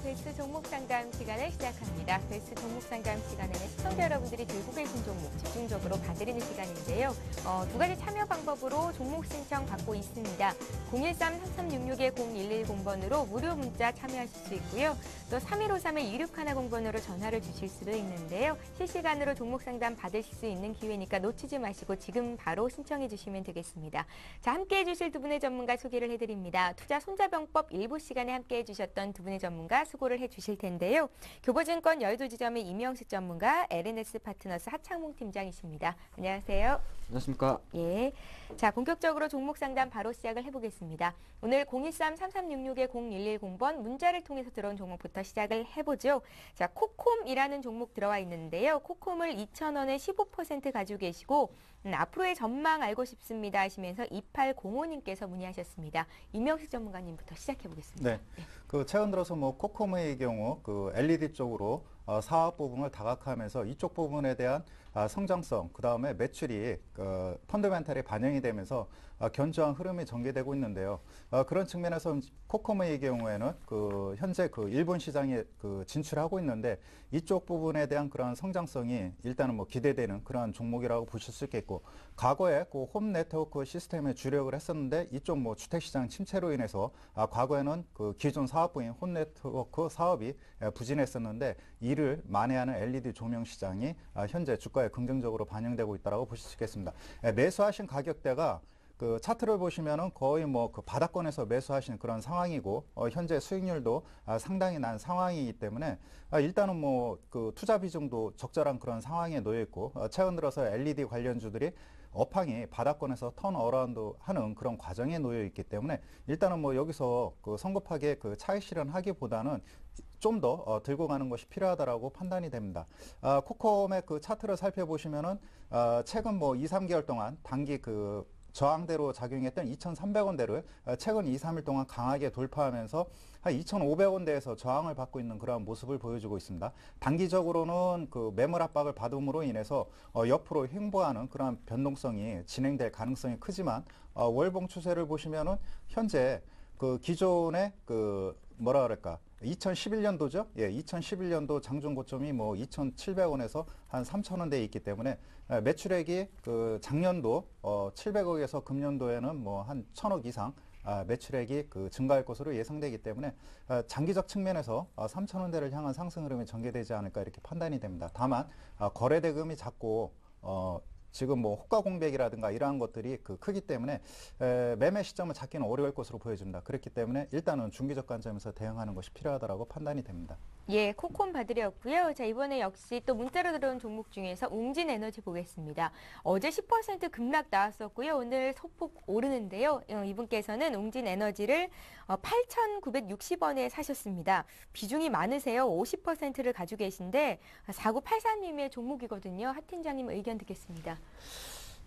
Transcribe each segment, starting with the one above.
베스트 종목 상담 시간을 시작합니다. 베스트 종목 상담 시간에는 시청자 여러분들이 들고 계신 종목 집중적으로 봐드리는 시간인데요. 두 가지 참여 방법으로 종목 신청 받고 있습니다. 013-3366-0110번으로 무료 문자 참여하실 수 있고요. 또 3153-2610번으로 전화를 주실 수도 있는데요. 실시간으로 종목 상담 받으실 수 있는 기회니까 놓치지 마시고 지금 바로 신청해 주시면 되겠습니다. 자, 함께해 주실 두 분의 전문가 소개를 해드립니다. 투자 손자병법 일부 시간에 함께해 주셨던 두 분의 전문가 수고를 해주실 텐데요. 교보증권 여의도지점의 임영식 전문가, LNS 파트너스 하창몽 팀장이십니다. 안녕하세요. 안녕하십니까. 예. 자, 본격적으로 종목 상담 바로 시작을 해보겠습니다. 오늘 013-3366-0110번 문자를 통해서 들어온 종목부터 시작을 해보죠. 자, 코콤이라는 종목 들어와 있는데요. 코콤을 2,000원에 15% 가지고 계시고 앞으로의 전망 알고 싶습니다 하시면서 2805님께서 문의하셨습니다. 임영식 전문가님부터 시작해보겠습니다. 네. 최근 들어서 코콤의 경우 LED 쪽으로 사업 부분을 다각화하면서 이쪽 부분에 대한 성장성, 그 다음에 매출이 펀더멘탈에 반영이 되면서 견조한 흐름이 전개되고 있는데요. 그런 측면에서 코콤의 경우에는 현재 일본 시장에 진출하고 있는데 이쪽 부분에 대한 그런 성장성이 일단은 기대되는 그러한 종목이라고 보실 수 있겠고, 과거에 홈 네트워크 시스템에 주력을 했었는데 이쪽 주택시장 침체로 인해서 과거에는 기존 사업부인 홈 네트워크 사업이 부진했었는데 이를 만회하는 LED 조명 시장이 현재 주가에 긍정적으로 반영되고 있다고 보실 수 있겠습니다. 매수하신 가격대가 차트를 보시면은 거의 바닥권에서 매수하신 그런 상황이고, 현재 수익률도 상당히 난 상황이기 때문에 일단은 투자 비중도 적절한 그런 상황에 놓여 있고, 최근 들어서 LED 관련주들이 업황이 바닥권에서 턴어라운드 하는 그런 과정에 놓여 있기 때문에 일단은 여기서 성급하게 차익 실현하기보다는 좀 더 들고 가는 것이 필요하다라고 판단이 됩니다. 코콤의 차트를 살펴보시면은 최근 2, 3개월 동안 단기 저항대로 작용했던 2,300원대를 최근 2, 3일 동안 강하게 돌파하면서 한 2,500원대에서 저항을 받고 있는 그런 모습을 보여주고 있습니다. 단기적으로는 매물 압박을 받음으로 인해서 옆으로 횡보하는 그런 변동성이 진행될 가능성이 크지만 월봉 추세를 보시면은 현재 기존의 2011년도죠. 예, 2011년도 장중 고점이 2,700원에서 한 3,000원대에 있기 때문에 매출액이 작년도 700억에서 금년도에는 한 1,000억 이상 매출액이 증가할 것으로 예상되기 때문에 장기적 측면에서 3,000원대를 향한 상승 흐름이 전개되지 않을까 이렇게 판단이 됩니다. 다만 거래 대금이 작고 지금 호가 공백이라든가 이러한 것들이 크기 때문에 매매 시점을 잡기는 어려울 것으로 보여집니다. 그렇기 때문에 일단은 중기적 관점에서 대응하는 것이 필요하다고 판단이 됩니다. 예, 코콤 봐드렸고요. 자, 이번에 역시 또 문자로 들어온 종목 중에서 웅진에너지 보겠습니다. 어제 10% 급락 나왔었고요. 오늘 소폭 오르는데요. 이분께서는 웅진에너지를 8,960원에 사셨습니다. 비중이 많으세요. 50%를 가지고 계신데 4983님의 종목이거든요. 하 팀장님 의견 듣겠습니다.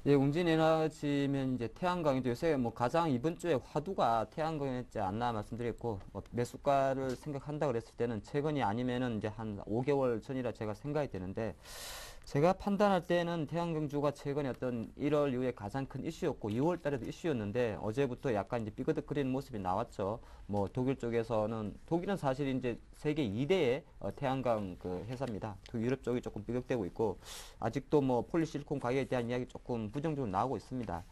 예, 웅진에너지면 이제 태양광이도 요새 가장 이번 주에 화두가 태양광이었지 않나 말씀드렸고, 매수가를 생각한다 그랬을 때는 최근이 아니면은 이제 한 5개월 전이라 제가 생각이 되는데, 제가 판단할 때는 태양광주가 최근에 어떤 1월 이후에 가장 큰 이슈였고 2월 달에도 이슈였는데 어제부터 약간 이제 삐그덕거리는 모습이 나왔죠. 독일 쪽에서는, 독일은 사실 이제 세계 2대의 태양광 회사입니다. 유럽 쪽이 조금 삐걱대고 있고 아직도 폴리실리콘 가격에 대한 이야기 조금 부정적으로 나오고 있습니다.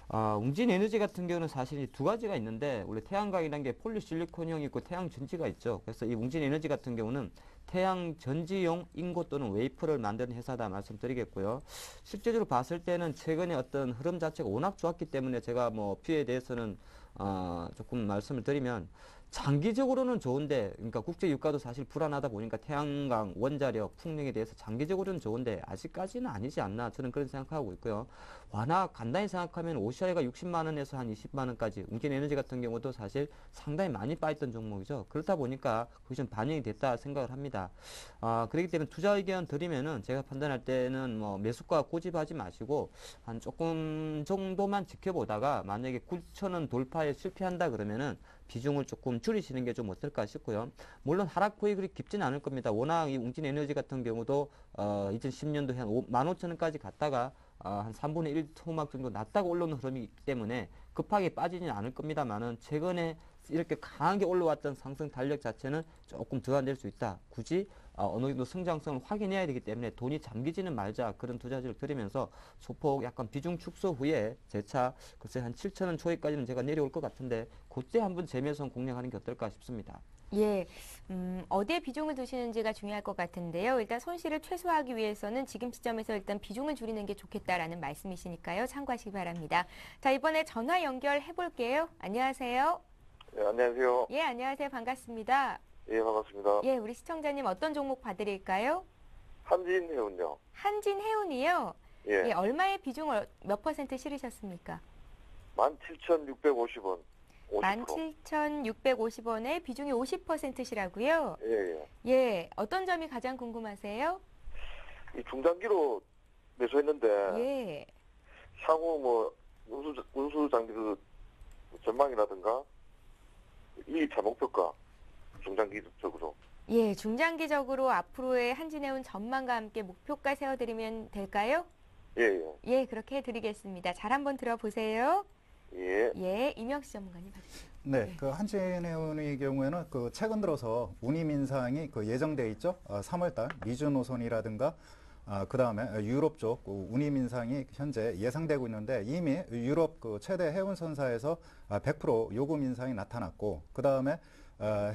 웅진에너지 같은 경우는 사실 두 가지가 있는데, 원래 태양광이라는 게 폴리실리콘형이 있고 태양전지가 있죠. 그래서 이 웅진에너지 같은 경우는 태양전지용 인고 또는 웨이퍼를 만드는 회사다 말씀드리겠고요. 실제적으로 봤을 때는 최근에 어떤 흐름 자체가 워낙 좋았기 때문에 제가 뷰에 대해서는 조금 말씀을 드리면, 장기적으로는 좋은데, 그러니까 국제 유가도 사실 불안하다 보니까 태양광, 원자력, 풍력에 대해서 장기적으로는 좋은데 아직까지는 아니지 않나 저는 그런 생각하고 있고요. 워낙 간단히 생각하면 OCI가 60만 원에서 한 20만 원까지, 웅진에너지 같은 경우도 사실 상당히 많이 빠졌던 종목이죠. 그렇다 보니까 그게 좀 반영이 됐다 생각을 합니다. 그렇기 때문에 투자 의견 드리면은 제가 판단할 때는 매수가 고집하지 마시고 한 조금 정도만 지켜보다가 만약에 9,000원 돌파에 실패한다 그러면은 비중을 조금 줄이시는 게 좀 어떨까 싶고요. 물론 하락폭이 그리 깊지는 않을 겁니다. 워낙 이 웅진에너지 같은 경우도 2010년도에 한 15,000원까지 갔다가 한 3분의 1 토막 정도 낮다가 올라오는 흐름이 있기 때문에 급하게 빠지지는 않을 겁니다만은 최근에 이렇게 강하게 올라왔던 상승 탄력 자체는 조금 둔화될 수 있다. 굳이 어느 정도 성장성을 확인해야 되기 때문에 돈이 잠기지는 말자, 그런 투자지를 들으면서 소폭 약간 비중 축소 후에 재차 글쎄 한 7,000원 초에까지는 제가 내려올 것 같은데 그때 한번 재매수한 공략하는 게 어떨까 싶습니다. 예, 어디에 비중을 두시는지가 중요할 것 같은데요. 일단 손실을 최소화하기 위해서는 지금 시점에서 일단 비중을 줄이는 게 좋겠다라는 말씀이시니까요. 참고하시기 바랍니다. 자, 이번에 전화 연결해 볼게요. 안녕하세요. 네, 안녕하세요. 예, 안녕하세요. 반갑습니다. 예, 반갑습니다. 예, 우리 시청자님 어떤 종목 봐드릴까요? 한진해운요. 한진해운이요. 예, 예, 얼마의 비중을 몇 퍼센트 실으셨습니까? 17,650원. 50%. 17,650원에 비중이 50%시라고요? 예, 예. 예, 어떤 점이 가장 궁금하세요? 이 중장기로 매수했는데, 예. 향후 뭐, 운수 장비 전망이라든가, 이차 목표가, 중장기적으로. 예, 중장기적으로 앞으로의 한진해운 전망과 함께 목표가 세워드리면 될까요? 예, 예. 예, 그렇게 해드리겠습니다. 잘 한번 들어보세요. 예. 예, 임혁씨 전문가님 봐주세요. 네, 그 한진해운의 경우에는 그 최근 들어서 운임 인상이 그 예정돼 있죠. 3월달 미주 노선이라든가 그 다음에 유럽 쪽 운임 인상이 현재 예상되고 있는데 이미 유럽 그 최대 해운선사에서 100% 요금 인상이 나타났고 그 다음에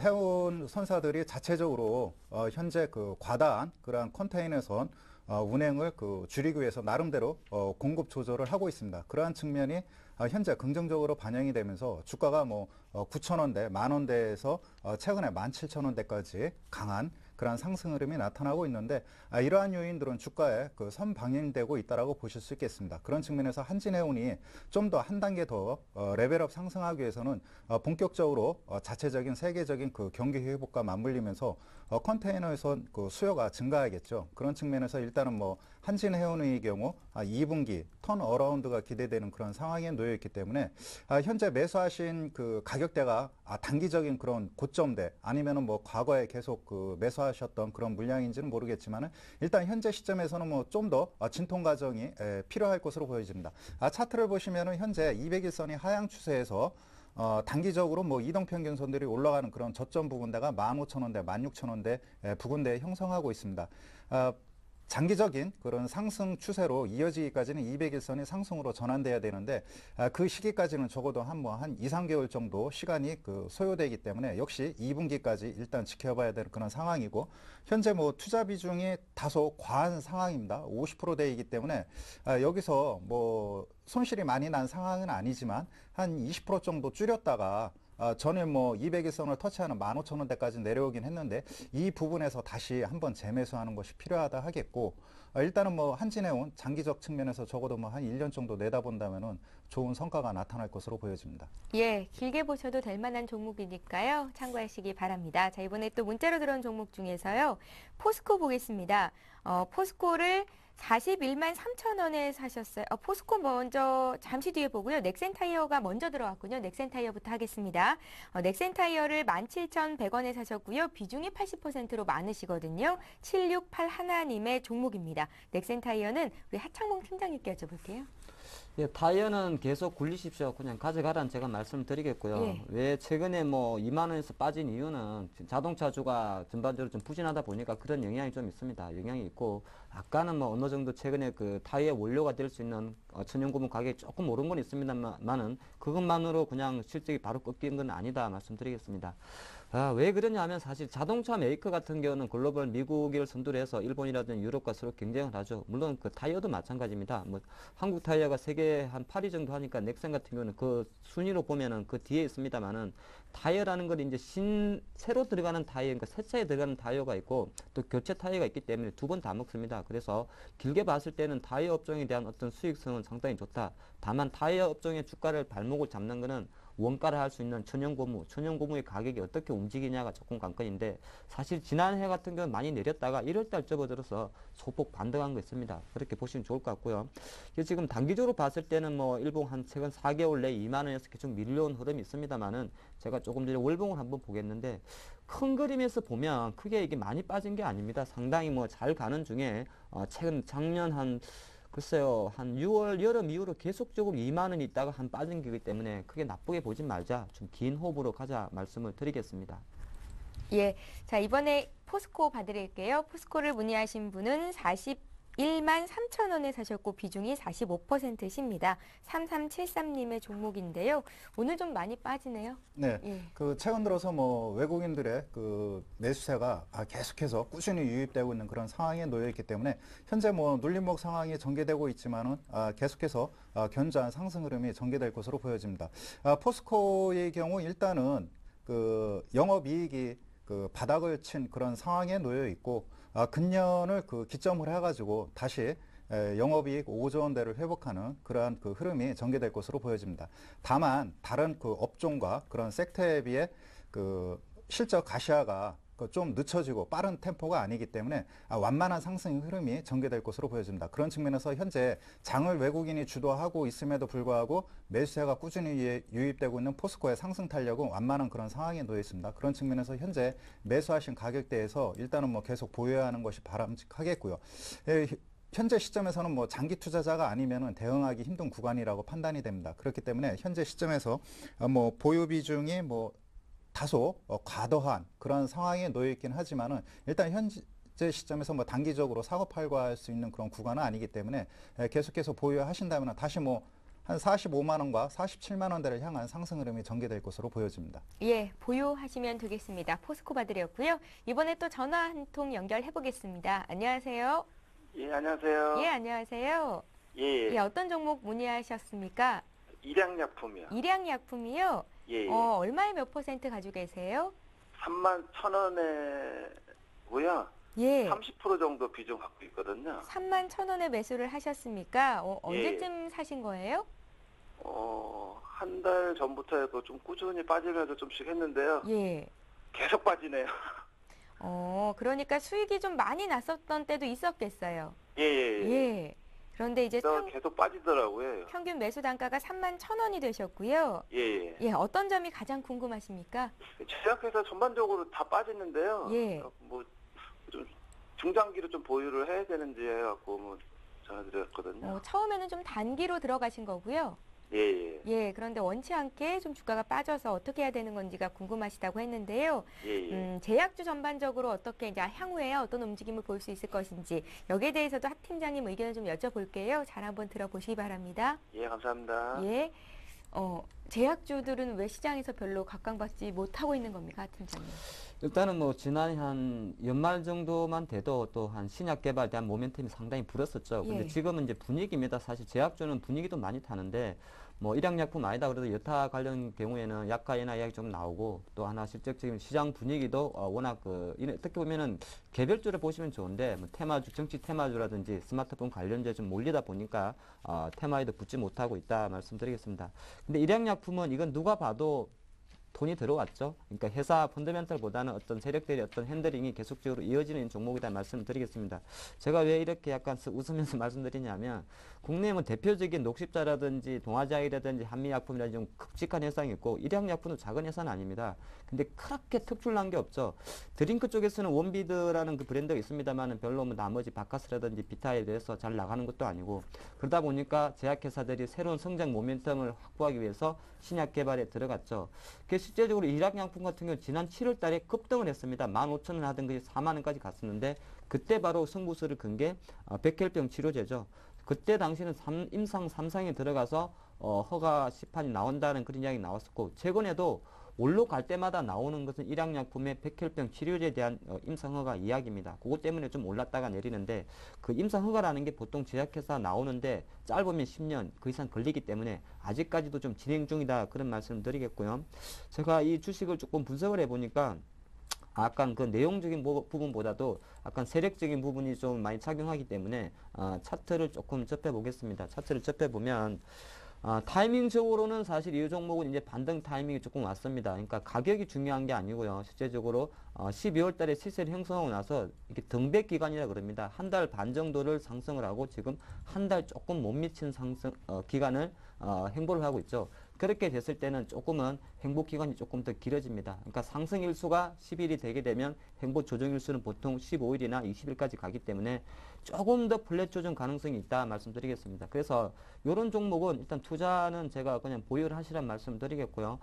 해운 선사들이 자체적으로 현재 그 과다한 그러한 컨테이너선 운행을 그 줄이기 위해서 나름대로 공급 조절을 하고 있습니다. 그러한 측면이 현재 긍정적으로 반영이 되면서 주가가 뭐 9,000원대, 만원대에서 최근에 17,000원대까지 강한 그러한 상승 흐름이 나타나고 있는데 이러한 요인들은 주가에 그 선방영되고 있다라고 보실 수 있겠습니다. 그런 측면에서 한진해운이 좀 더 한 단계 더 레벨업 상승하기 위해서는 본격적으로 자체적인 세계적인 그 경기 회복과 맞물리면서 컨테이너선 그 수요가 증가하겠죠. 그런 측면에서 일단은 뭐 한진해운의 경우 2분기 턴 어라운드가 기대되는 그런 상황에 놓여 있기 때문에 현재 매수하신 그 가격대가 단기적인 그런 고점대 아니면은 뭐 과거에 계속 그 매수하셨던 그런 물량인지는 모르겠지만은 일단 현재 시점에서는 뭐 좀 더 진통 과정이 필요할 것으로 보여집니다. 차트를 보시면은 현재 200일선이 하향 추세에서 단기적으로 뭐 이동평균선들이 올라가는 그런 저점 부근대가 15,000원대, 16,000원대 부근대에 형성하고 있습니다. 장기적인 그런 상승 추세로 이어지기까지는 200일선이 상승으로 전환돼야 되는데 그 시기까지는 적어도 한 2, 3개월 정도 시간이 그 소요되기 때문에 역시 2분기까지 일단 지켜봐야 되는 그런 상황이고 현재 뭐 투자 비중이 다소 과한 상황입니다. 50%대이기 때문에 여기서 뭐 손실이 많이 난 상황은 아니지만 한 20% 정도 줄였다가 전에 뭐 200일선을 터치하는 15,000원대까지 내려오긴 했는데 이 부분에서 다시 한번 재매수하는 것이 필요하다 하겠고 일단은 뭐 한진해운 장기적 측면에서 적어도 뭐 한 1년 정도 내다본다면은 좋은 성과가 나타날 것으로 보여집니다. 예, 길게 보셔도 될 만한 종목이니까요. 참고하시기 바랍니다. 자, 이번에 또 문자로 들어온 종목 중에서요. 포스코 보겠습니다. 포스코를 41만 3천원에 사셨어요. 포스코 먼저 잠시 뒤에 보고요. 넥센타이어가 먼저 들어왔군요. 넥센타이어부터 하겠습니다. 넥센타이어를 17,100원에 사셨고요. 비중이 80%로 많으시거든요. 768 하나님의 종목입니다. 넥센타이어는 우리 하창봉 팀장님께 여쭤볼게요. 예, 타이어는 계속 굴리십시오. 그냥 가져가라는 제가 말씀드리겠고요. 예. 왜 최근에 뭐 2만 원에서 빠진 이유는 자동차주가 전반적으로 좀 부진하다 보니까 그런 영향이 좀 있습니다. 영향이 있고 아까는 뭐 어느 정도 최근에 그 타이어 원료가 될 수 있는 천연고무 가격이 조금 오른 건 있습니다만은 그것만으로 그냥 실적이 바로 꺾이는 건 아니다 말씀드리겠습니다. 왜 그러냐 하면 사실 자동차 메이커 같은 경우는 글로벌 미국을 선두로 해서 일본이라든지 유럽과 서로 경쟁을 하죠. 물론 그 타이어도 마찬가지입니다. 뭐 한국 타이어가 세계 한 8위 정도 하니까 넥센 같은 경우는 그 순위로 보면은 그 뒤에 있습니다만은 타이어라는 건 이제 새로 들어가는 타이어, 그러니까 새 차에 들어가는 타이어가 있고 또 교체 타이어가 있기 때문에 두 번 다 먹습니다. 그래서 길게 봤을 때는 타이어 업종에 대한 어떤 수익성은 상당히 좋다. 다만 타이어 업종의 주가를 발목을 잡는 거는 원가를 할 수 있는 천연고무의 가격이 어떻게 움직이냐가 조금 관건인데 사실 지난해 같은 경우는 많이 내렸다가 1월달 접어들어서 소폭 반등한 거 있습니다. 그렇게 보시면 좋을 것 같고요. 지금 단기적으로 봤을 때는 뭐 일봉 한 최근 4개월 내에 2만 원에서 계속 밀려온 흐름이 있습니다만은 제가 조금 전에 월봉을 한번 보겠는데 큰 그림에서 보면 크게 이게 많이 빠진 게 아닙니다. 상당히 뭐 잘 가는 중에 최근 작년 한 글쎄요, 한 6월 여름 이후로 계속적으로 2만 원이 있다가 한 빠진 거기 때문에 크게 나쁘게 보진 말자. 좀 긴 호흡으로 가자 말씀을 드리겠습니다. 예. 자, 이번에 포스코 봐드릴게요. 포스코를 문의하신 분은 41만 3천 원에 사셨고 비중이 45%십니다. 3373님의 종목인데요. 오늘 좀 많이 빠지네요. 네. 예. 그 최근 들어서 뭐 외국인들의 그 매수세가 계속해서 꾸준히 유입되고 있는 그런 상황에 놓여 있기 때문에 현재 뭐 눌림목 상황이 전개되고 있지만은 계속해서 견조한 상승 흐름이 전개될 것으로 보여집니다. 포스코의 경우 일단은 그 영업이익이 그 바닥을 친 그런 상황에 놓여 있고 금년을 그 기점으로 해가지고 다시 영업이익 5조 원대를 회복하는 그러한 그 흐름이 전개될 것으로 보여집니다. 다만 다른 그 업종과 그런 섹터에 비해 그 실적 가시화가 좀 늦춰지고 빠른 템포가 아니기 때문에 완만한 상승 흐름이 전개될 것으로 보여집니다. 그런 측면에서 현재 장을 외국인이 주도하고 있음에도 불구하고 매수세가 꾸준히 유입되고 있는 포스코의 상승 탄력은 완만한 그런 상황에 놓여 있습니다. 그런 측면에서 현재 매수하신 가격대에서 일단은 뭐 계속 보유해야 하는 것이 바람직하겠고요. 현재 시점에서는 뭐 장기 투자자가 아니면은 대응하기 힘든 구간이라고 판단이 됩니다. 그렇기 때문에 현재 시점에서 뭐 보유 비중이 뭐 다소 과도한 그런 상황에 놓여 있긴 하지만은 일단 현재 시점에서 뭐 단기적으로 사고 팔고 할 수 있는 그런 구간은 아니기 때문에 계속해서 보유하신다면 다시 뭐 한 45만 원과 47만 원대를 향한 상승 흐름이 전개될 것으로 보여집니다. 예, 보유하시면 되겠습니다. 포스코 봐드렸고요. 이번에 또 전화 한 통 연결해 보겠습니다. 안녕하세요. 예, 안녕하세요. 예, 안녕하세요. 예, 예, 어떤 종목 문의하셨습니까? 일양약품이요. 일양약품이요? 예, 예. 얼마에 몇 퍼센트 가지고 계세요? 31,000원에고요. 예. 30% 정도 비중 갖고 있거든요. 31,000원에 매수를 하셨습니까? 언제쯤 사신 거예요? 한 달 전부터 해도 좀 꾸준히 빠지면서 좀씩 했는데요. 예. 계속 빠지네요. 그러니까 수익이 좀 많이 났었던 때도 있었겠어요. 예, 예. 예. 그런데 이제 그래서 계속 빠지더라고요. 평균 매수 단가가 31,000원이 되셨고요. 예, 예. 예, 어떤 점이 가장 궁금하십니까? 제약회사 전반적으로 다 빠지는데요. 예. 뭐 좀 중장기로 좀 보유를 해야 되는지 해갖고 뭐 전화드렸거든요. 처음에는 좀 단기로 들어가신 거고요. 예, 예. 예, 그런데 원치 않게 좀 주가가 빠져서 어떻게 해야 되는 건지가 궁금하시다고 했는데요. 예, 예. 제약주 전반적으로 어떻게 이제 향후에 어떤 움직임을 볼 수 있을 것인지 여기에 대해서도 학 팀장님 의견을 좀 여쭤볼게요. 잘 한번 들어보시기 바랍니다. 예, 감사합니다. 예. 제약주들은 왜 시장에서 별로 각광받지 못하고 있는 겁니까, 학 팀장님? 일단은 뭐 지난 한 연말 정도만 돼도 또 한 신약 개발에 대한 모멘텀이 상당히 불었었죠. 근데 예. 지금은 이제 분위기입니다. 사실 제약주는 분위기도 많이 타는데 뭐 일양약품 아니다 그래도 여타 관련 경우에는 약가 인하 이야기 좀 나오고 또 하나 실질적인 시장 분위기도 워낙 어떻게 보면은 개별주를 보시면 좋은데 뭐 테마주, 정치 테마주라든지 스마트폰 관련주에 좀 몰리다 보니까 테마에도 붙지 못하고 있다 말씀드리겠습니다. 근데 일양약품은 이건 누가 봐도 돈이 들어왔죠. 그러니까 회사 펀더멘털보다는 어떤 세력들의 어떤 핸들링이 계속적으로 이어지는 종목이다 말씀을 드리겠습니다. 제가 왜 이렇게 약간 웃으면서 말씀드리냐면 국내 뭐 대표적인 녹십자라든지 동아자이라든지 한미약품이라든지 좀 굵직한 회사가 있고 일양약품도 작은 회사는 아닙니다. 근데 그렇게 특출난 게 없죠. 드링크 쪽에서는 원비드라는 그 브랜드가 있습니다만 별로 뭐 나머지 바카스라든지 비타에 대해서 잘 나가는 것도 아니고 그러다 보니까 제약회사들이 새로운 성장 모멘텀을 확보하기 위해서 신약 개발에 들어갔죠. 실제적으로 일양약품 같은 경우 지난 7월 달에 급등을 했습니다. 15,000원 하던 것이 4만 원까지 갔었는데 그때 바로 승부수를 건 게 백혈병 치료제죠. 그때 당시는 임상 3상에 들어가서 허가 시판이 나온다는 그런 이야기 나왔었고 최근에도 올로 갈 때마다 나오는 것은 일양약품의 백혈병 치료제에 대한 임상허가 이야기입니다. 그것 때문에 좀 올랐다가 내리는데 그 임상허가라는 게 보통 제약회사 나오는데 짧으면 10년 그 이상 걸리기 때문에 아직까지도 좀 진행 중이다 그런 말씀을 드리겠고요. 제가 이 주식을 조금 분석을 해보니까 약간 그 내용적인 부분보다도 약간 세력적인 부분이 좀 많이 작용하기 때문에 차트를 조금 접해보겠습니다. 차트를 접해보면 타이밍적으로는 사실 이 종목은 이제 반등 타이밍이 조금 왔습니다. 그러니까 가격이 중요한 게 아니고요. 실제적으로 12월 달에 시세를 형성하고 나서 이게 등배 기간이라 그럽니다. 한 달 반 정도를 상승을 하고 지금 한 달 조금 못 미친 상승 기간을 행보를 하고 있죠. 그렇게 됐을 때는 조금은 횡보 기간이 조금 더 길어집니다. 그러니까 상승 일수가 10일이 되게 되면 횡보 조정 일수는 보통 15일이나 20일까지 가기 때문에 조금 더 플랫 조정 가능성이 있다 말씀드리겠습니다. 그래서 이런 종목은 일단 투자는 제가 그냥 보유를 하시란 말씀드리겠고요.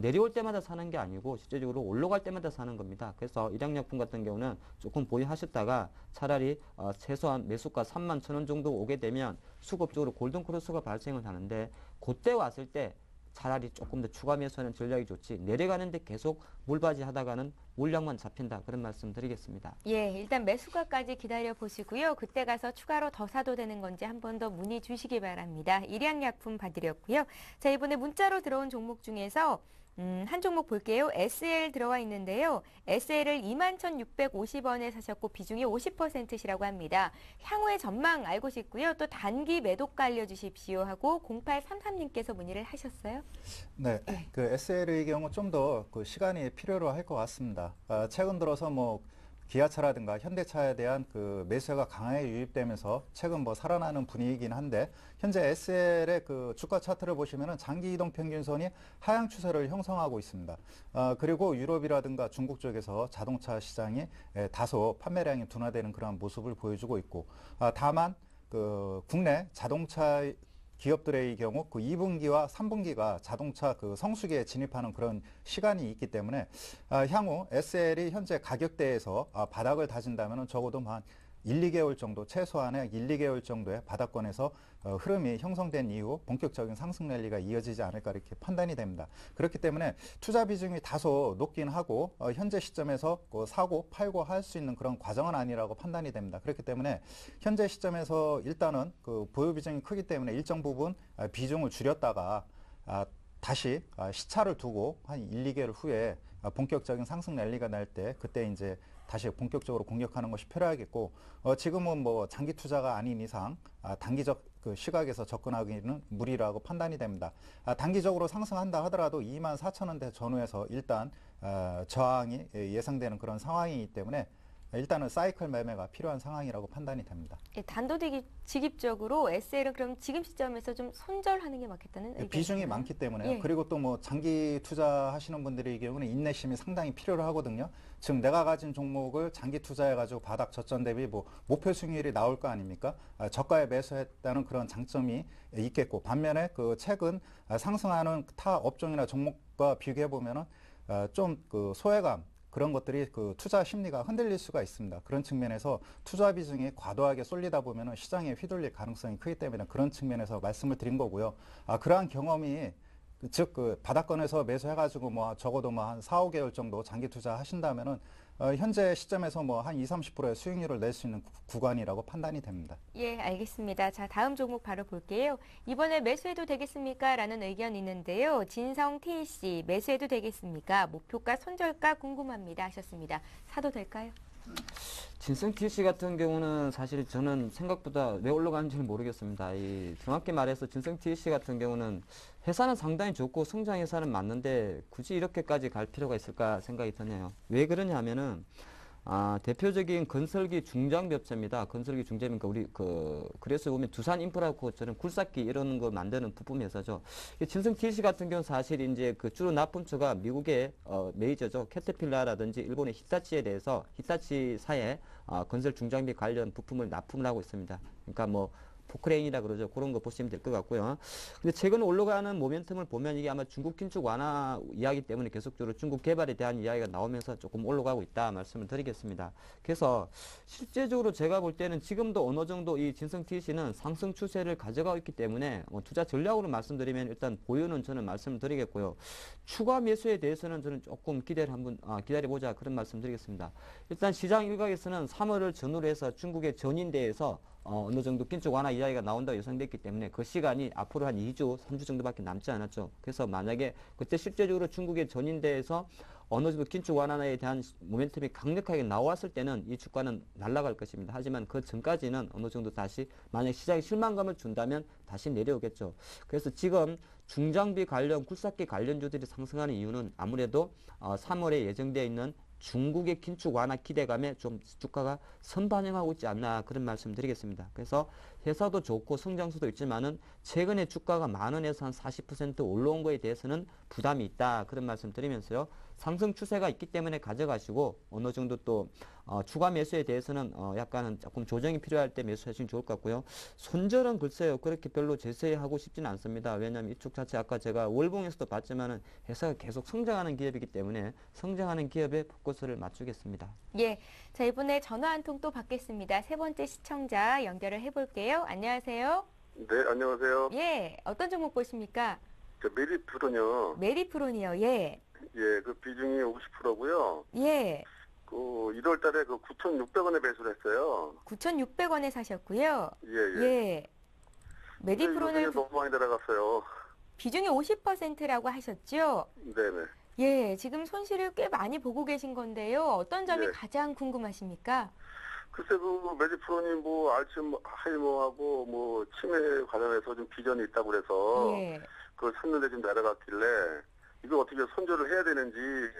내려올 때마다 사는 게 아니고 실제적으로 올라갈 때마다 사는 겁니다. 그래서 일양약품 같은 경우는 조금 보유하셨다가 차라리 최소한 매수가 31,000원 정도 오게 되면 수급적으로 골든크로스가 발생을 하는데 그때 왔을 때 차라리 조금 더 추가 매수하는 전략이 좋지 내려가는데 계속 물바지 하다가는 물량만 잡힌다 그런 말씀 드리겠습니다. 예, 일단 매수가까지 기다려 보시고요. 그때 가서 추가로 더 사도 되는 건지 한 번 더 문의 주시기 바랍니다. 일양약품 봐드렸고요. 자, 이번에 문자로 들어온 종목 중에서 한 종목 볼게요. SL 들어와 있는데요. SL을 21,650원에 사셨고 비중이 50%시라고 합니다. 향후의 전망 알고 싶고요. 또 단기 매도가 알려주십시오 하고 0833님께서 문의를 하셨어요. 네, 그 SL의 경우 좀 더 그 시간이 필요로 할 것 같습니다. 최근 들어서 뭐 기아차라든가 현대차에 대한 그 매수가 강하게 유입되면서 최근 뭐 살아나는 분위기이긴 한데 현재 SL의 그 주가 차트를 보시면은 장기 이동 평균선이 하향 추세를 형성하고 있습니다. 그리고 유럽이라든가 중국 쪽에서 자동차 시장이 다소 판매량이 둔화되는 그런 모습을 보여주고 있고 다만 그 국내 자동차 기업들의 경우 그 2분기와 3분기가 자동차 그 성수기에 진입하는 그런 시간이 있기 때문에 향후 SL이 현재 가격대에서 바닥을 다진다면 적어도 한 1, 2개월 정도 최소한의 1, 2개월 정도의 바닥권에서 흐름이 형성된 이후 본격적인 상승 랠리가 이어지지 않을까 이렇게 판단이 됩니다. 그렇기 때문에 투자 비중이 다소 높긴 하고 현재 시점에서 사고 팔고 할 수 있는 그런 과정은 아니라고 판단이 됩니다. 그렇기 때문에 현재 시점에서 일단은 그 보유 비중이 크기 때문에 일정 부분 비중을 줄였다가 다시 시차를 두고 한 1, 2개월 후에 본격적인 상승 랠리가 날 때 그때 이제 다시 본격적으로 공격하는 것이 필요하겠고 지금은 뭐 장기 투자가 아닌 이상 단기적 그 시각에서 접근하기는 무리라고 판단이 됩니다. 단기적으로 상승한다 하더라도 24,000원대 전후에서 일단 저항이 예상되는 그런 상황이기 때문에 일단은 사이클 매매가 필요한 상황이라고 판단이 됩니다. 예, 단도직입적으로 SL은 그럼 지금 시점에서 좀 손절하는 게 맞겠다는 의견이신가요? 비중이 많기 때문에요. 예. 그리고 또 뭐 장기 투자하시는 분들의 경우는 인내심이 상당히 필요로 하거든요. 지금 내가 가진 종목을 장기 투자해가지고 바닥 저점 대비 뭐 목표 수익률이 나올 거 아닙니까? 저가에 매수했다는 그런 장점이 있겠고 반면에 그 최근 상승하는 타 업종이나 종목과 비교해 보면은 좀 그 소외감 그런 것들이 그 투자 심리가 흔들릴 수가 있습니다. 그런 측면에서 투자 비중이 과도하게 쏠리다 보면 시장에 휘둘릴 가능성이 크기 때문에 그런 측면에서 말씀을 드린 거고요. 그러한 경험이 즉 그 바닥권에서 매수해가지고 뭐 적어도 뭐 한 4, 5개월 정도 장기 투자 하신다면은 현재 시점에서 뭐 한 20, 30%의 수익률을 낼 수 있는 구간이라고 판단이 됩니다. 예, 알겠습니다. 자, 다음 종목 바로 볼게요. 이번에 매수해도 되겠습니까? 라는 의견이 있는데요. 진성 TC 매수해도 되겠습니까? 목표가 손절가 궁금합니다 하셨습니다. 사도 될까요? 진성 TC 같은 경우는 사실 저는 생각보다 왜 올라가는지는 모르겠습니다. 정확히 말해서 진성 TC 같은 경우는 회사는 상당히 좋고 성장 회사는 맞는데 굳이 이렇게까지 갈 필요가 있을까 생각이 드네요. 왜 그러냐 하면은 대표적인 건설기 중장비 업체입니다. 건설기 중장비니까 우리 그래서 보면 두산 인프라고 저는 굴삭기 이런 거 만드는 부품 회사죠. 진성 TC 같은 경우는 사실 이제 그 주로 납품처가 미국의 메이저죠. 캐터필라라든지 일본의 히타치에 대해서 히타치사에 건설 중장비 관련 부품을 납품을 하고 있습니다. 그러니까 뭐 포크레인이라 그러죠. 그런 거 보시면 될 것 같고요. 근데 최근 올라가는 모멘텀을 보면 이게 아마 중국 긴축 완화 이야기 때문에 계속적으로 중국 개발에 대한 이야기가 나오면서 조금 올라가고 있다 말씀을 드리겠습니다. 그래서 실제적으로 제가 볼 때는 지금도 어느 정도 이 진성 TC는 상승 추세를 가져가고 있기 때문에 투자 전략으로 말씀드리면 일단 보유는 저는 말씀을 드리겠고요. 추가 매수에 대해서는 저는 조금 기대를 한번 기다려보자 그런 말씀 드리겠습니다. 일단 시장 일각에서는 3월을 전후로 해서 중국의 전인대에서 어느 정도 긴축 완화 이야기가 나온다고 예상됐기 때문에 그 시간이 앞으로 한 2주, 3주 정도밖에 남지 않았죠. 그래서 만약에 그때 실제적으로 중국의 전인대에서 어느 정도 긴축 완화에 대한 모멘텀이 강력하게 나왔을 때는 이 주가는 날아갈 것입니다. 하지만 그 전까지는 어느 정도 다시 만약 시장에 실망감을 준다면 다시 내려오겠죠. 그래서 지금 중장비 관련, 굴삭기 관련주들이 상승하는 이유는 아무래도 3월에 예정되어 있는 중국의 긴축 완화 기대감에 좀 주가가 선반영하고 있지 않나 그런 말씀 드리겠습니다. 그래서 회사도 좋고 성장수도 있지만은 최근에 주가가 10,000원에서 한 40% 올라온 거에 대해서는 부담이 있다. 그런 말씀 드리면서요. 상승 추세가 있기 때문에 가져가시고 어느 정도 또 추가 매수에 대해서는 약간은 조금 조정이 필요할 때 매수하시면 좋을 것 같고요. 손절은 글쎄요. 그렇게 별로 제세하고 싶지는 않습니다. 왜냐하면 이쪽 자체 아까 제가 월봉에서도 봤지만은 회사가 계속 성장하는 기업이기 때문에 성장하는 기업에 포커스를 맞추겠습니다. 예, 자 이번에 전화 한 통 또 받겠습니다. 세 번째 시청자 연결을 해볼게요. 안녕하세요. 네, 안녕하세요. 예, 어떤 종목 보십니까? 저 메리프로는요. 메리프론이요. 예, 예, 그 비중이 50%고요. 예, 그 1월 달에 그 9,600원에 매수를 했어요. 9,600원에 사셨고요. 예, 예. 예, 메디프론을 요즘에 너무 많이 내려갔어요. 비중이 50%라고 하셨죠? 네네. 예, 지금 손실을 꽤 많이 보고 계신 건데요. 어떤 점이 네. 가장 궁금하십니까? 글쎄 그 메디프론이 뭐 알츠하이머하고 뭐 치매 관련해서 좀 비전이 있다고 그래서 예, 그걸 샀는데 좀 내려갔길래 이거 어떻게 손절을 해야 되는지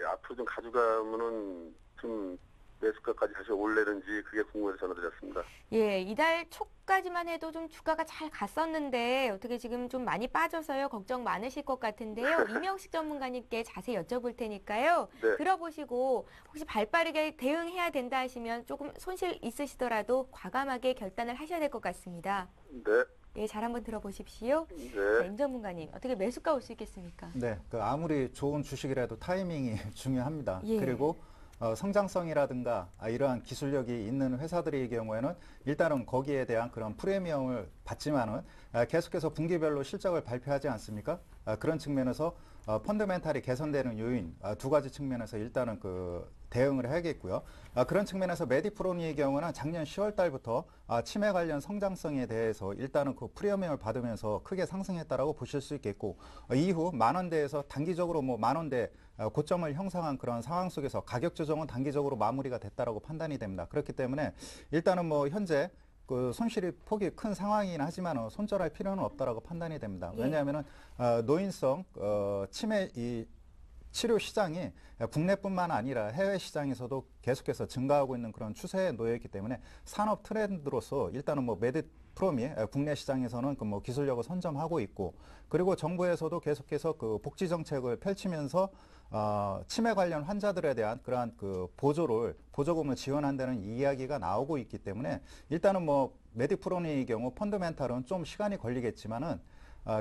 앞으로 좀 가져가면은 좀 매수가까지 다시 올리는지 그게 궁금해서 전화드렸습니다. 예, 이달 초까지만 해도 좀 주가가 잘 갔었는데 어떻게 지금 좀 많이 빠져서요. 걱정 많으실 것 같은데요. 이명식 전문가님께 자세히 여쭤볼 테니까요. 네. 들어보시고 혹시 발빠르게 대응해야 된다 하시면 조금 손실 있으시더라도 과감하게 결단을 하셔야 될 것 같습니다. 네. 예, 잘 한번 들어보십시오. 자, 네. 임 전문가님, 어떻게 매수가 올 수 있겠습니까? 네, 그 아무리 좋은 주식이라도 타이밍이 중요합니다. 예. 그리고 성장성이라든가 이러한 기술력이 있는 회사들의 경우에는 일단은 거기에 대한 그런 프리미엄을 받지만은 계속해서 분기별로 실적을 발표하지 않습니까? 그런 측면에서 펀더멘탈이 개선되는 요인 두 가지 측면에서 일단은 그 대응을 해야겠고요. 그런 측면에서 메디프로니의 경우는 작년 10월 달부터 치매 관련 성장성에 대해서 일단은 그 프리미엄을 받으면서 크게 상승했다라고 보실 수 있겠고 이후 10,000원대에서 단기적으로 뭐 10,000원대 고점을 형성한 그런 상황 속에서 가격 조정은 단기적으로 마무리가 됐다라고 판단이 됩니다. 그렇기 때문에 일단은 뭐 현재 그 손실이 폭이 큰 상황이긴 하지만 손절할 필요는 없다라고 판단이 됩니다. 예. 왜냐하면은 노인성 치매 이 치료 시장이 국내뿐만 아니라 해외 시장에서도 계속해서 증가하고 있는 그런 추세에 놓여 있기 때문에 산업 트렌드로서 일단은 뭐 메디프롬이 국내 시장에서는 그 뭐 기술력을 선점하고 있고 그리고 정부에서도 계속해서 그 복지 정책을 펼치면서 치매 관련 환자들에 대한 그러한 그 보조금을 지원한다는 이야기가 나오고 있기 때문에 일단은 뭐 메디프론의 경우 펀더멘탈은 좀 시간이 걸리겠지만은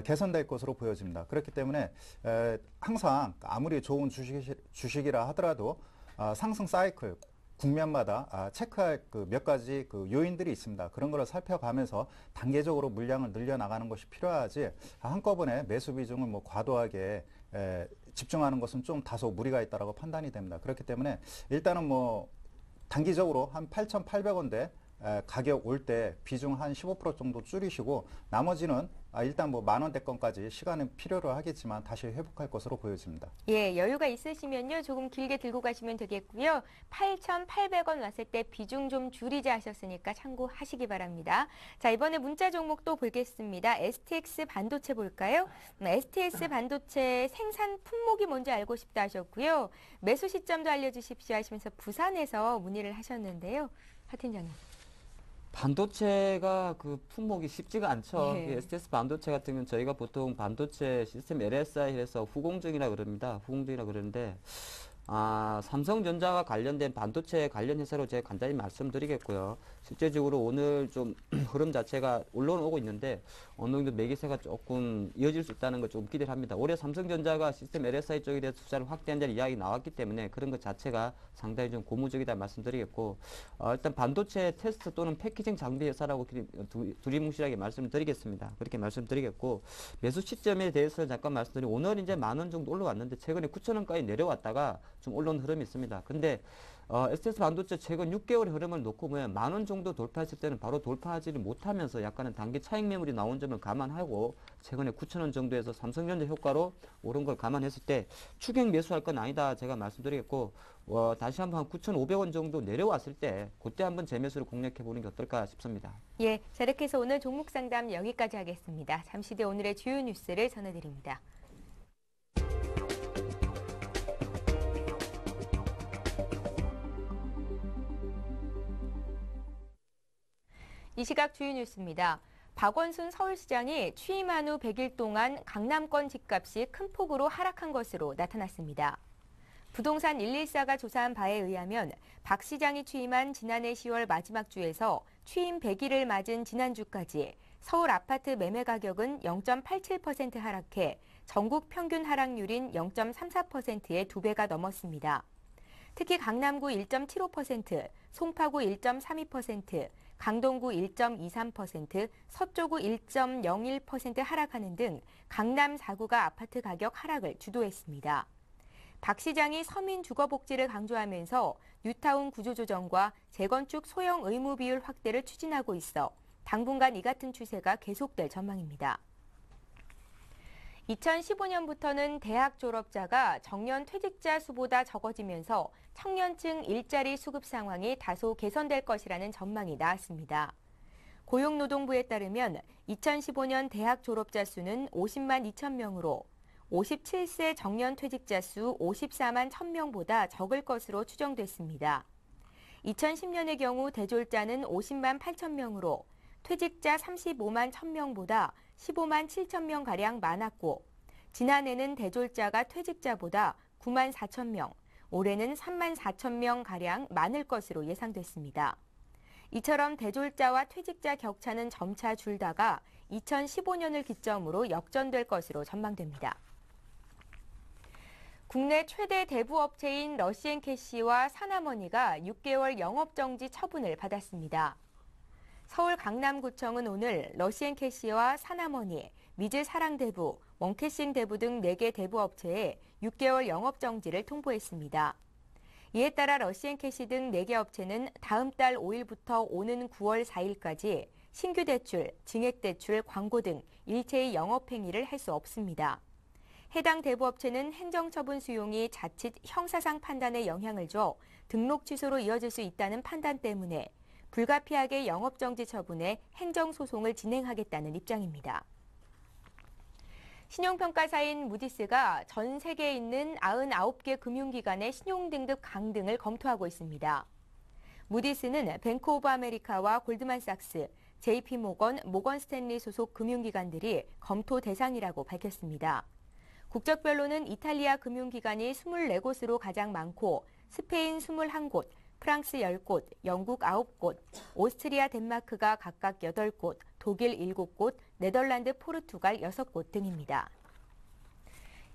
개선될 것으로 보여집니다. 그렇기 때문에 항상 아무리 좋은 주식이라 하더라도 상승 사이클 국면마다 체크할 그 몇 가지 그 요인들이 있습니다. 그런 거를 살펴가면서 단계적으로 물량을 늘려나가는 것이 필요하지 한꺼번에 매수 비중을 뭐 과도하게 집중하는 것은 좀 다소 무리가 있다라고 판단이 됩니다. 그렇기 때문에 일단은 뭐 단기적으로 한 8,800원대 가격 올 때 비중 한 15% 정도 줄이시고 나머지는 일단 뭐 10,000원대권까지 시간은 필요로 하겠지만 다시 회복할 것으로 보여집니다. 예, 여유가 있으시면요. 조금 길게 들고 가시면 되겠고요. 8,800원 왔을 때 비중 좀 줄이자 하셨으니까 참고하시기 바랍니다. 자, 이번에 문자 종목도 보겠습니다. STX 반도체 볼까요? STX 반도체 생산 품목이 뭔지 알고 싶다 하셨고요. 매수 시점도 알려주십시오 하시면서 부산에서 문의를 하셨는데요. 하 팀장님. 반도체가 그 품목이 쉽지가 않죠. 예. STS 반도체 같은 경우는 저희가 보통 반도체 시스템 LSI에서 후공정이라 그럽니다. 후공정이라 그러는데 삼성전자와 관련된 반도체 관련 회사로 제가 간단히 말씀드리겠고요. 실제적으로 오늘 좀 흐름 자체가 올라오고 있는데 어느 정도 매기세가 조금 이어질 수 있다는 걸 좀 기대를 합니다. 올해 삼성전자가 시스템 LSI 쪽에 대해서 투자를 확대한다는 이야기 나왔기 때문에 그런 것 자체가 상당히 좀 고무적이다 말씀드리겠고 일단 반도체 테스트 또는 패키징 장비 회사라고 두리뭉실하게 말씀드리겠습니다. 그렇게 말씀드리겠고 매수 시점에 대해서 잠깐 말씀드리면 오늘 이제 10,000원 정도 올라왔는데 최근에 9,000원까지 내려왔다가 좀 올라온 흐름이 있습니다. 근데 STS 반도체 최근 6개월의 흐름을 놓고 보면 10,000원 정도 돌파했을 때는 바로 돌파하지를 못하면서 약간은 단기 차익 매물이 나온 점을 감안하고 최근에 9,000원 정도에서 삼성전자 효과로 오른 걸 감안했을 때 추격 매수할 건 아니다 제가 말씀드리겠고 다시 한번 한 9,500원 정도 내려왔을 때 그때 한번 재매수를 공략해 보는 게 어떨까 싶습니다. 예, 자 이렇게 해서 오늘 종목 상담 여기까지 하겠습니다. 잠시 뒤에 오늘의 주요 뉴스를 전해드립니다. 이 시각 주요 뉴스입니다. 박원순 서울시장이 취임한 후 100일 동안 강남권 집값이 큰 폭으로 하락한 것으로 나타났습니다. 부동산 114가 조사한 바에 의하면 박 시장이 취임한 지난해 10월 마지막 주에서 취임 100일을 맞은 지난주까지 서울 아파트 매매 가격은 0.87% 하락해 전국 평균 하락률인 0.34%의 2배가 넘었습니다. 특히 강남구 1.75%, 송파구 1.32%, 강동구 1.23%, 서초구 1.01% 하락하는 등 강남 4구가 아파트 가격 하락을 주도했습니다. 박 시장이 서민 주거 복지를 강조하면서 뉴타운 구조조정과 재건축 소형 의무 비율 확대를 추진하고 있어 당분간 이 같은 추세가 계속될 전망입니다. 2015년부터는 대학 졸업자가 정년 퇴직자 수보다 적어지면서 청년층 일자리 수급 상황이 다소 개선될 것이라는 전망이 나왔습니다. 고용노동부에 따르면 2015년 대학 졸업자 수는 50만 2천 명으로 57세 정년 퇴직자 수 54만 1,000명보다 적을 것으로 추정됐습니다. 2010년의 경우 대졸자는 50만 8천 명으로 퇴직자 35만 1,000명보다 15만 7천 명가량 많았고 지난해는 대졸자가 퇴직자보다 9만 4천 명, 올해는 3만 4천 명가량 많을 것으로 예상됐습니다. 이처럼 대졸자와 퇴직자 격차는 점차 줄다가 2015년을 기점으로 역전될 것으로 전망됩니다. 국내 최대 대부업체인 러시앤캐시와 사나머니가 6개월 영업정지 처분을 받았습니다. 서울 강남구청은 오늘 러시앤캐시와 사나머니, 미즈사랑대부, 원캐싱대부 등 4개 대부업체에 6개월 영업정지를 통보했습니다. 이에 따라 러시앤캐시 등 4개 업체는 다음 달 5일부터 오는 9월 4일까지 신규 대출, 증액대출, 광고 등 일체의 영업행위를 할 수 없습니다. 해당 대부업체는 행정처분 수용이 자칫 형사상 판단에 영향을 줘 등록 취소로 이어질 수 있다는 판단 때문에 불가피하게 영업정지 처분에 행정소송을 진행하겠다는 입장입니다. 신용평가사인 무디스가 전 세계에 있는 99개 금융기관의 신용등급 강등을 검토하고 있습니다. 무디스는 뱅크 오브 아메리카와 골드만삭스, JP모건, 모건스탠리 소속 금융기관들이 검토 대상이라고 밝혔습니다. 국적별로는 이탈리아 금융기관이 24곳으로 가장 많고 스페인 21곳, 프랑스 10곳, 영국 9곳, 오스트리아, 덴마크가 각각 8곳, 독일 7곳, 네덜란드, 포르투갈 6곳 등입니다.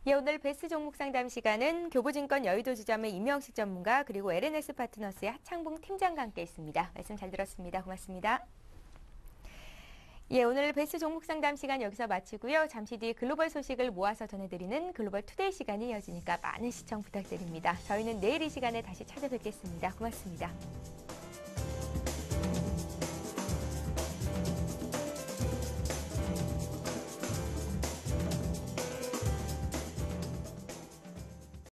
오늘 베스트 종목 상담 시간은 교보증권 여의도 지점의 임영식 전문가 그리고 LNS 파트너스의 하창봉 팀장과 함께 있습니다. 말씀 잘 들었습니다. 고맙습니다. 오늘 베스트 종목 상담 시간 여기서 마치고요. 잠시 뒤 글로벌 소식을 모아서 전해드리는 글로벌 투데이 시간이 이어지니까 많은 시청 부탁드립니다. 저희는 내일 이 시간에 다시 찾아뵙겠습니다. 고맙습니다.